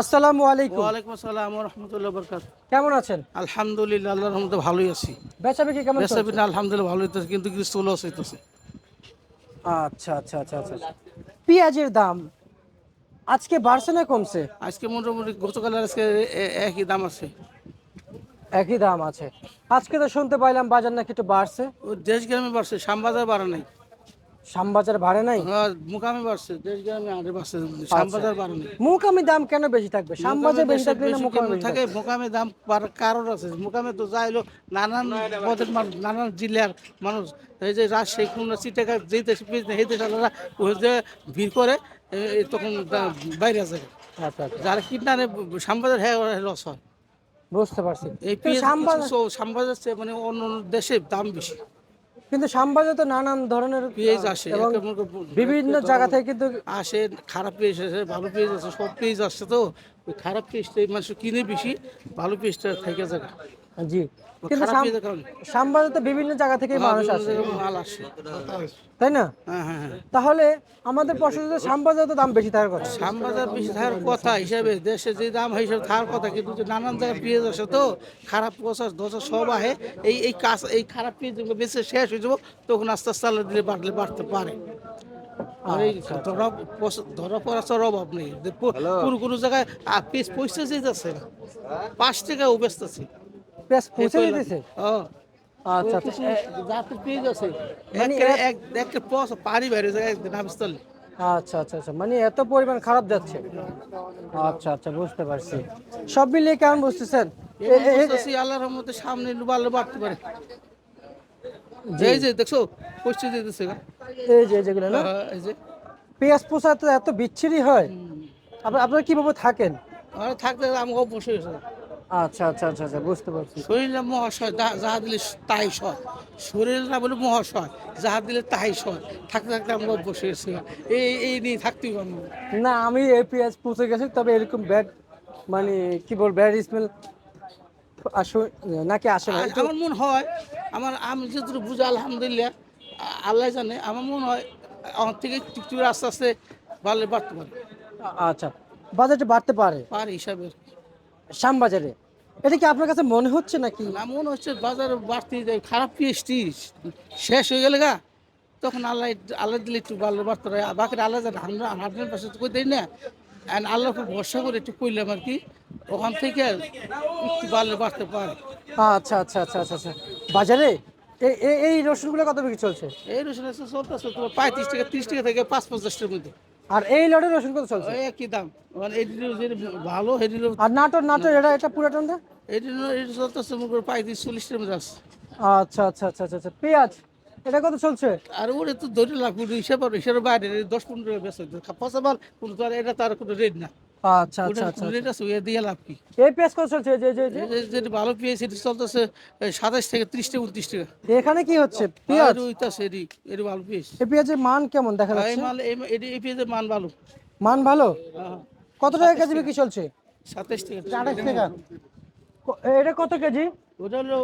আসসালামু আলাইকুম। ওয়ালাইকুম আসসালাম ওয়া রাহমাতুল্লাহি ওয়া বারাকাতুহু। কেমন আছেন? আলহামদুলিল্লাহ, আল্লাহর রহমতে ভালোই আছি। বেচাবিক্রি কেমন চলছে? বেচাকেনা আলহামদুলিল্লাহ ভালোই হইতেছে, কিন্তু কিছু লস হইতেছে। আচ্ছা। পেঁয়াজের দাম আজকে বাড়ছে না কমছে? আজকে মোটামুটি গতকাল আর আজকে একই দাম আছে। একই দাম আছে। আজকে তো শুনতে পাইলাম বাজার নাকি একটু বাড়ছে। ও দেশ গ্রামে বাড়ছে, শ্যামবাজার বাড়ে নাই। শ্যামবাজার বাড়ে নাই? হ্যাঁ, মুকামে বাড়ছে, দেশ গ্রামে আরে বাড়ছে, আচ্ছা। শ্যামবাজার বাড়ে নাই। মুকামি দাম কেন বেশি থাকবে? মোকামে শ্যামবাজার বেশি দেশে থাকলে না বেশি মুকামে কেমন বেশি থাকে, থাকবে? মোকামে দাম বাড়ার কারণ আছে। মোকামে তো যাইলো নানান পদের মানুষ, নানান জেলার মানুষ, এই যে রাজশাহী, খুলনা, চিটাগাং যেই দেশে এই দেশে তারা ওই যে ভিড় করে, তখন বাইরে যায়। আচ্ছা। যারা কিনারে শ্যামবাজার, হ্যাঁ লস হয়। বুঝতে পারছি। এই কিন্তু পেঁয়াজ কিছু শ্যামবাজার শ্যামবাজার চেয়ে মানে অন্য অন্য দেশে দাম বেশি। কিন্তু শ্যামবাজার তো নানান ধরনের পেঁয়াজ আসে, এবং একে মনে বিভিন্ন করো জায়গা থেকে কিন্তু আসে, খারাপ পেঁয়াজ আসে, ভালো পেঁয়াজ আছে, সব পেঁয়াজ আসছে। তো ওই খারাপ পেঁয়াজটা মানুষ কিনে বেশি, ভালো পেঁয়াজটা থেকে যায়। জি। ওই কিন্তু খারাপ পেঁয়াজের কারণে শ্যামবাজার তো বিভিন্ন জায়গা থেকে মানুষ বিভিন্ন আসে, জায়গায় মাল আসে। তাই না? হ্যাঁ। তাহলে আমাদের পশুদের শ্যামবাজার তো দাম বেশি থাকার কথা। শ্যামবাজার বেশি থাকার কথা হিসাবে, দেশে যে দাম হিসাবে থাকার কথা, কিন্তু যে নানান জায়গায় পেঁয়াজ আসে, তো খারাপ পচা ধসা সব আহে। এই খারাপ পেঁয়াজ যেগুলো বেশি শেষ হয়ে যাবো, তখন আস্তে আস্তে আল্লাহ দিলে বাড়তে পারে। আর এই আচ্ছা। ধরা পড়া ছাড়া অভাব নেই। কোনো জায়গায় পিস পয়সা যেতেছে না, 5 টাকাও ব্যস্ত আছে। পেঁয়াজ এই পৌঁছে কইলাম। দিতেছে? ও আচ্ছা। কিছু জাতের পেঁয়াজ আছে, মানে একটা পয়সা পানি বাইরে যায় নামস্থলে। আচ্ছা। মানে এত পরিমাণ খারাপ যাচ্ছে। আচ্ছা, বুঝতে পারছি। সব মিলিয়ে কেমন বুঝতেছেন? এমন বুঝতেছি আল্লাহর রহমতে সামনে ভালো বাড়তে পারে। জি। এই যে দেখছো, পয়সা দিতেছে গা। এই যে যেগুলো না, এই যে পেঁয়াজ পোষা তো এত বিচ্ছিরি হয়। আপনারা কিভাবে থাকেন? আর থাকতে আমাকে অবশ্যই হয়েছে। আচ্ছা, বুঝতে পারছি। শরীরে মহাশয়, যাহা দিলে তাই সয়। শরীর না বলে মহাশয়, যাহা দিলে তাই সয়। থাকতে থাকতে আমাকে অভ্যস হয়েছে। এই নিয়ে থাকতেই পারবো। না, আমি এই পেঁয়াজ পচে গেছে, তবে এরকম ব্যাড মানে কি বল ব্যাড স্মেল আসে নাকি আসে না একটু। আমার মনে হয়, আমি যতটুকু বুঝি আলহামদুলিল্লাহ, আল্লাহ জানে, আমার মনে হয় আমার থেকে একটু আস্তে আস্তে বাড়তে পারে। আচ্ছা, বাজেটে বাড়তে পারে পার হিসাবে শ্যামবাজারে। এটা কি আপনার কাছে মনে হচ্ছে নাকি? না, মনে হচ্ছে বাজারে বাড়তে যায়। খারাপ পিএসটি শেষ হয়ে গেলে গা, তখন আল্লাহ দিলে একটু বাড়তে পারে। বাকি আল্লাহ জানে, 100% কই দেয় না। আল্লাহর উপর ভরসা করে একটু কইলাম আর কি, ওখান থেকে একটু বাড়তে পারে। আচ্ছা। বাজারে এই রসুনগুলো কত বিক্রি চলছে? এই রসুন চলতেছে তোমার 35 টাকা, 30 টাকা থেকে 5-50 টাকার মধ্যে। আর এই লটের রসুন কত চলছে? ওই একই দাম। মানে এটি ভালো, হেডিলো আর নাটোর এটা পুরাটনটা? এটি চলতেছে মনে করো 35-40 টাকার মধ্যে আছে। আচ্ছা। পেঁয়াজ এটা কত চলছে? আর ওরে তো ধরে লাভ হিসাবের বাইরে 10-15 টাকা বেচা, পচা মাল কোনো, তো আর এটা তার কোনো রেট না। আচ্ছা। ওটার কোনো রেট আছে, ওই দিয়ে লাভ কি? এই পেঁয়াজ কত চলছে? যে যেটা ভালো পেঁয়াজ সেটি চলতেছে 27 থেকে 30 টাকা 29 টাকা। এখানে কি হচ্ছে আর পেঁয়াজ? ওইটাছে এটি ভালো পেঁয়াজ। এই পেঁয়াজের মান কেমন দেখা এই যাচ্ছে? মাল এই পেঁয়াজের মান ভালো। মান ভালো? হ্যাঁ, কত টাকা কেজি বিক্রি চলছে? 27 টাকা। 28 টাকা। এটা কত কেজি? ওটা হলো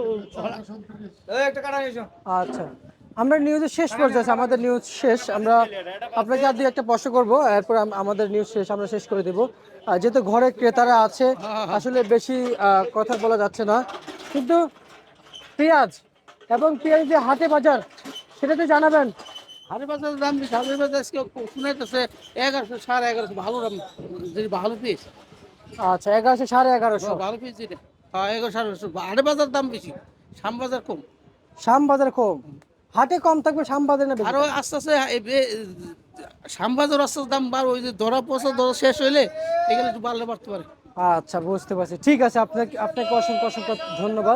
আচ্ছা, আমরা নিউজের শেষ পর্যায়ে আছি। আমাদের নিউজ শেষ। আমরা আপনাকে আর দুই একটা প্রশ্ন করবো, এরপর আমাদের নিউজ শেষ, আমরা শেষ করে দেবো। যেহেতু ঘরে ক্রেতারা আছে, আসলে বেশি কথা বলা যাচ্ছে না। কিন্তু পেঁয়াজ এবং পেঁয়াজ যে হাটে বাজার, সেটা তো জানাবেন। হাটের বাজারের দাম বেশি। হাটের বাজার আজকে শুনাইতেছে 1100, 1150 ভালো দাম। যদি ভালো পিস, আচ্ছা, 1100, 1150। ভালো পিস যেটা, 1100, 1150। হাটের বাজার দাম বেশি, শ্যামবাজার কম। শ্যাম বাজার কম, হাটে কম থাকবে, শ্যাম বাজারে না বেশি আরো থাকবে? আস্তে আস্তে শ্যামবাজার আস্তে আস্তে দাম বাড়বে। ওই যে ধরা শেষ হইলে এগুলো একটু বাড়তে পারে। আচ্ছা, বুঝতে পারছি। ঠিক আছে, আপনাকে অসংখ্য ধন্যবাদ।